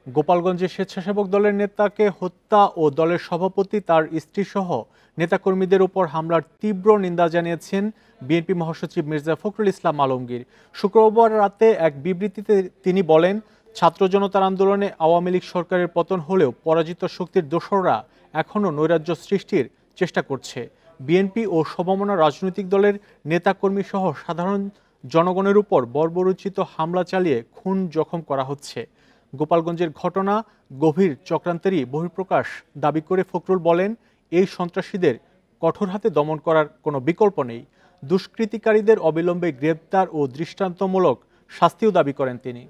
গোপালগঞ্জে স্বেচ্ছাসেবক দলের নেতাকে হত্যা ও দলের সভাপতি তার স্ত্রীসহ নেতাকর্মীদের উপর হামলার তীব্র নিন্দা জানিয়েছেন বিএনপি মহাসচিব মির্জা ফখরুল ইসলাম আলমগীর। শুক্রবার রাতে এক বিবৃতিতে তিনি বলেন, ছাত্র জনতার আন্দোলনে আওয়ামী লীগ সরকারের পতন হলেও পরাজিত শক্তির দোসররা এখনও নৈরাজ্য সৃষ্টির চেষ্টা করছে। বিএনপি ও সমমনা রাজনৈতিক দলের নেতাকর্মী সহ সাধারণ জনগণের উপর বর্বরোচিত হামলা চালিয়ে খুন জখম করা হচ্ছে। গোপালগঞ্জের ঘটনা গভীর চক্রান্তেরই বহিঃপ্রকাশ দাবি করে ফখরুল বলেন, এই সন্ত্রাসীদের কঠোর হাতে দমন করার কোনো বিকল্প নেই। দুষ্কৃতিকারীদের অবিলম্বে গ্রেপ্তার ও দৃষ্টান্তমূলক শাস্তিও দাবি করেন তিনি।